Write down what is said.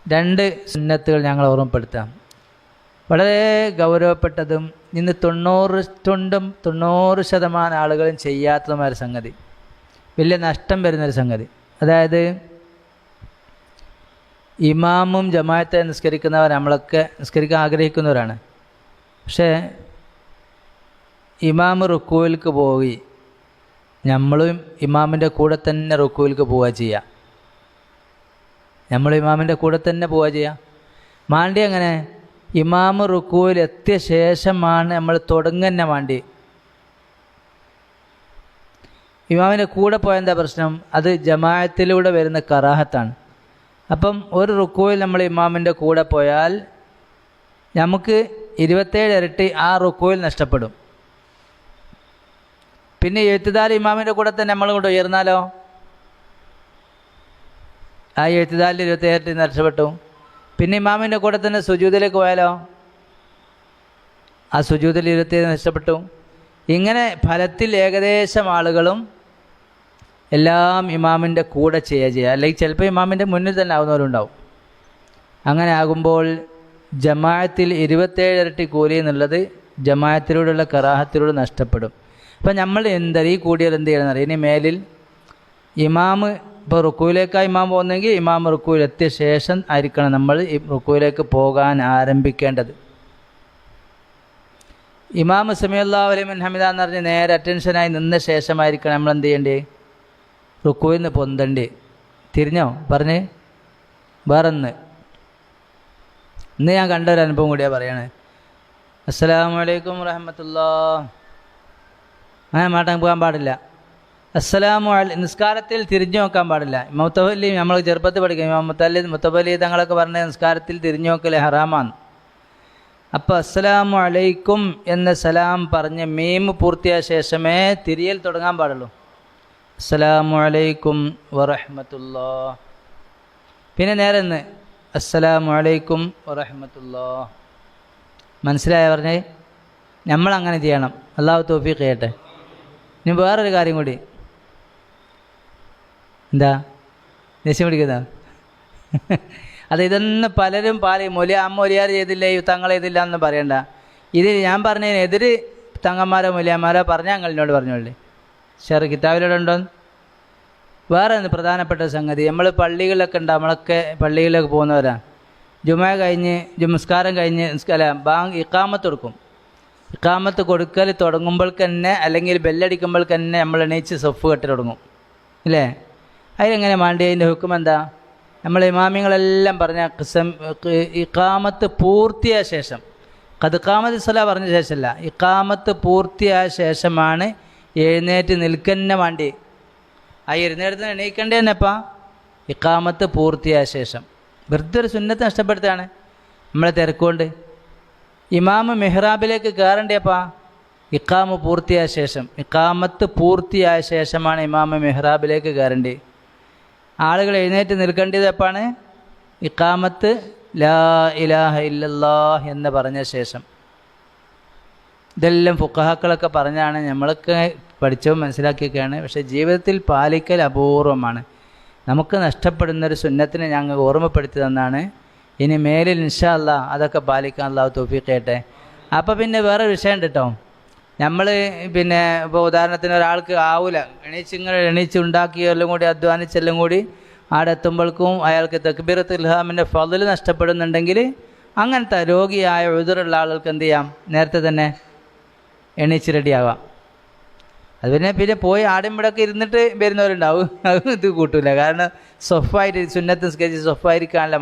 രണ്ട് സുന്നത്തുകൾ ഞങ്ങൾ ഓർമ്മപ്പെടുത്താം. വളരെ ഗൗരവപ്പെട്ടതും ഇന്ന് 90% ആളുകളും ചെയ്യാത്തതുമായ സംഗതി, വലിയ നഷ്ടം വരുന്നൊരു സംഗതി. അതായത് ഇമാമും ജമാഅത്തെ നിസ്കരിക്കുന്നവർ നമ്മളൊക്കെ നിസ്കരിക്കാൻ ആഗ്രഹിക്കുന്നവരാണ്. പക്ഷേ ഇമാം റുക്കൂവിലേക്ക് പോയി നമ്മളും ഇമാമിൻ്റെ കൂടെ തന്നെ റുക്കൂവിലേക്ക് പോവുക ചെയ്യുക. നമ്മൾ ഇമാമിൻ്റെ കൂടെ തന്നെ പോവുക ചെയ്യുക. മാണ്ടി അങ്ങനെ ഇമാം റുക്കൂവിൽ എത്തിയ ശേഷമാണ് നമ്മൾ തുടങ്ങുന്ന മാണ്ടി. ഇമാമിൻ്റെ കൂടെ പോയ എന്താ പ്രശ്നം? അത് ജമാഅത്തിലൂടെ വരുന്ന കറാഹത്താണ്. അപ്പം ഒരു റുക്കൂവിൽ നമ്മൾ ഇമാമിൻ്റെ കൂടെ പോയാൽ നമുക്ക് 27 ഇരട്ടി ആ റുക്കൂവിൽ നഷ്ടപ്പെടും. പിന്നെ എഴുത്തുദാൽ ഇമാമിൻ്റെ കൂടെ തന്നെ നമ്മൾ കൊണ്ട് ഉയർന്നാലോ ആ എഴുത്തുദാലിൽ 27 ഇരട്ടി നഷ്ടപ്പെട്ടു. പിന്നെ ഇമാമിൻ്റെ കൂടെ തന്നെ സുജൂദിലേക്ക് പോയാലോ ആ സുജൂദിൽ 27 നഷ്ടപ്പെട്ടു. ഇങ്ങനെ ഫലത്തിൽ ഏകദേശം ആളുകളും എല്ലാം ഇമാമിൻ്റെ കൂടെ ചെയ്യുക, അല്ലെങ്കിൽ ചിലപ്പോൾ ഇമാമിൻ്റെ മുന്നിൽ തന്നെ ആവുന്നവരുണ്ടാവും. അങ്ങനെ ആകുമ്പോൾ ജമാഅത്തിൽ 27 ഇരട്ടി കൂലി എന്നുള്ളത് ജമാഅത്തിലൂടെയുള്ള കറാഹത്തിലൂടെ നഷ്ടപ്പെടും. അപ്പം നമ്മൾ ഈ കൂടിയാൽ എന്ത് ചെയ്യണമെന്നറിയാം. ഇനി മേലിൽ ഇമാം ഇപ്പോൾ റുക്കൂയിലേക്കാണ് ഇമാം പോകുന്നതെങ്കിൽ ഇമാം റുക്കൂയിലെത്തിയ ശേഷം ആയിരിക്കണം നമ്മൾ ഈ റുക്കൂയിലേക്ക് പോകാൻ ആരംഭിക്കേണ്ടത്. ഇമാം സമിഅല്ലാഹു ലിമൻ ഹമിദ എന്ന് പറഞ്ഞ് നേരെ അറ്റൻഷനായി നിന്ന ശേഷമായിരിക്കണം നമ്മൾ എന്ത് ചെയ്യേണ്ടത്? റുക്കൂയിൽ നിന്ന് പൊന്തണ്ടി. തിരിഞ്ഞോ പറഞ്ഞ് വേറൊന്ന് ഇന്ന് ഞാൻ കണ്ട ഒരു അനുഭവം കൂടിയാണ് പറയണേ. അസ്സലാമു അലൈക്കും വറഹ്മത്തുള്ളാഹി. അങ്ങനെ മാറ്റാൻ പോകാൻ പാടില്ല. നിസ്കാരത്തിൽ തിരിഞ്ഞു നോക്കാൻ പാടില്ല. മുത്തവല്ലി നമ്മൾ ചെറുപ്പത്തിൽ പഠിക്കും. ഇമാം മുത്തവല്ലി തങ്ങളൊക്കെ പറഞ്ഞ നിസ്കാരത്തിൽ തിരിഞ്ഞു നോക്കൽ ഹറാമാണ്. അപ്പോൾ അസ്സലാമു അലൈക്കും എന്ന സലാം പറഞ്ഞ് മീം പൂർത്തിയായ ശേഷമേ തിരിയൽ തുടങ്ങാൻ പാടുള്ളൂ. അസ്സലാമു അലൈക്കും വറഹ്മത്തുള്ളാഹി. പിന്നെ നേരെ ഒന്ന് അസ്സലാമു അലൈക്കും വറഹ്മത്തുള്ളാഹി. മനസ്സിലായ പറഞ്ഞേ? നമ്മളങ്ങനെ ചെയ്യണം. അള്ളാഹു തൗഫീഖ് ചെയ്യട്ടെ. ഇനി വേറൊരു കാര്യം കൂടി. എന്താ ദേഷ്യം പിടിക്കുന്ന? അത് ഇതൊന്നും പലരും മൊലിയാർ ചെയ്തില്ല, തങ്ങൾ ചെയ്തില്ല എന്ന് പറയണ്ട. ഇത് ഞാൻ പറഞ്ഞതിനെതിര് തങ്ങന്മാരോ മൊലിയാന്മാരോ പറഞ്ഞാൽ ഞങ്ങളോട് പറഞ്ഞോളേ. കിതാബിലൂടെ ഉണ്ടോ? വേറെ പ്രധാനപ്പെട്ട സംഗതി, നമ്മൾ പള്ളികളിലൊക്കെ ഉണ്ട്. നമ്മളൊക്കെ പള്ളികളിലൊക്കെ പോകുന്നവരാണ്. ജുമുഅ കഴിഞ്ഞ് നിസ്കാരം കഴിഞ്ഞ് ബാങ്ക് ഇഖാമത്ത് കൊടുക്കും. ഇഖാമത്ത് കൊടുക്കൽ തുടങ്ങുമ്പോൾ തന്നെ അല്ലെങ്കിൽ ബെല്ലടിക്കുമ്പോൾ തന്നെ നമ്മൾ എണീച്ച് സഫ് കെട്ടി തുടങ്ങും ഇല്ലേ? അതിലെങ്ങനെ വേണ്ടി? അതിൻ്റെ ഹുക്കം എന്താ? നമ്മൾ ഇമാമിങ്ങളെല്ലാം പറഞ്ഞ ഇഖാമത്ത് പൂർത്തിയായ ശേഷം, ഖാമത്ത് സ്വലാ പറഞ്ഞ ശേഷമല്ല, ഇഖാമത്ത് പൂർത്തിയായ ശേഷമാണ് എഴുന്നേറ്റ് നിൽക്കുന്ന വേണ്ടി. ആ എഴുന്നേരത്തിന് എണീക്കേണ്ടത് തന്നെപ്പാ ഇഖാമത്ത് പൂർത്തിയായ ശേഷം. വെറുതെ ഒരു സുന്നത്ത് നഷ്ടപ്പെടുത്തുകയാണ് നമ്മളെ തിരക്കുകൊണ്ട്. ഇമാമ് മെഹ്റാബിലേക്ക് കയറേണ്ടപ്പാ ഇഖാമ് പൂർത്തിയായ ശേഷം, ഇഖാമത്ത് പൂർത്തിയായ ശേഷമാണ് ഇമാമ് മെഹ്റാബിലേക്ക് കയറേണ്ടത്. ആളുകൾ എഴുന്നേറ്റ് നിൽക്കേണ്ടത് എപ്പാണ്? ഇഖാമത്ത് ലാ ഇലാഹ ഇല്ലല്ലാഹ് എന്ന് പറഞ്ഞ ശേഷം. ഇതെല്ലാം ഫുഖഹാക്കളൊക്കെ പറഞ്ഞാണ്, നമ്മളൊക്കെ പഠിച്ചോ മനസ്സിലാക്കിയൊക്കെയാണ്. പക്ഷേ ജീവിതത്തിൽ പാലിക്കൽ അപൂർവമാണ്. നമുക്ക് നഷ്ടപ്പെടുന്നൊരു സുന്നത്തിനെ ഞങ്ങൾ ഓർമ്മപ്പെടുത്തി തന്നാണ്. ഇനി മേലിൽ ഇൻഷാ അല്ലാഹ് അതൊക്കെ പാലിക്കാൻ അല്ലാഹു തൗഫീഖ് ചെയ്യട്ടെ. അപ്പോൾ പിന്നെ വേറെ വിഷയം ഉണ്ട് കേട്ടോ. നമ്മൾ പിന്നെ ഇപ്പോൾ ഉദാഹരണത്തിന് ഒരാൾക്ക് ആവില്ല, എണീച്ച് ഉണ്ടാക്കിയെല്ലാം കൂടി അധ്വാനിച്ചെല്ലാം കൂടി അവിടെ എത്തുമ്പോഴേക്കും അയാൾക്ക് തക്ബീറത്തുൽ ഇഹ്റാമിൻ്റെ ഫള് നഷ്ടപ്പെടുന്നുണ്ടെങ്കിൽ അങ്ങനത്തെ രോഗിയായ ഉദറുള്ള ആളുകൾക്ക് എന്ത് ചെയ്യാം? നേരത്തെ തന്നെ എണീച്ച് റെഡിയാവാം. അത് പിന്നെ പോയി ആടും ഇവിടെയൊക്കെ ഇരുന്നിട്ട് വരുന്നവരുണ്ടാവും. അത് ഇത് കൂട്ടില്ല. കാരണം സ്വഫായിട്ട് സുന്നത്ത് നിസ്കരിച്ച് സ്വഫായിരിക്കാനുള്ള